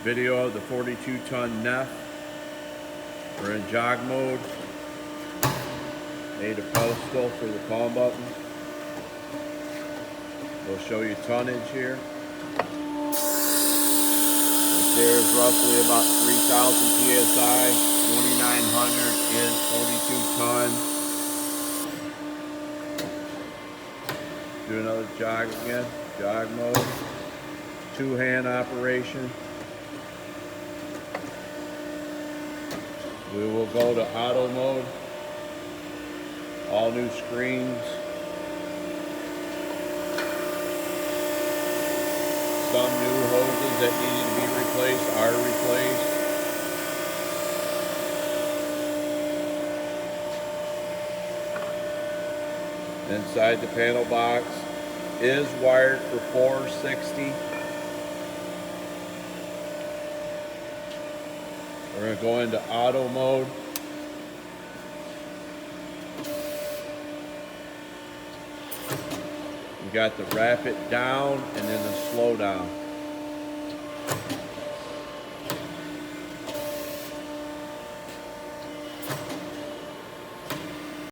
Video of the 42-ton Neff. We're in jog mode. Made a pedestal for the palm button. We'll show you tonnage here. Right there is roughly about 3,000 psi. 2,900 is 42 ton. Do another jog again. Jog mode. Two-hand operation. We will go to auto mode. All new screens. Some new hoses that needed to be replaced are replaced. Inside the panel box is wired for 460. We're going to go into auto mode. We got the rapid down and then the slow down.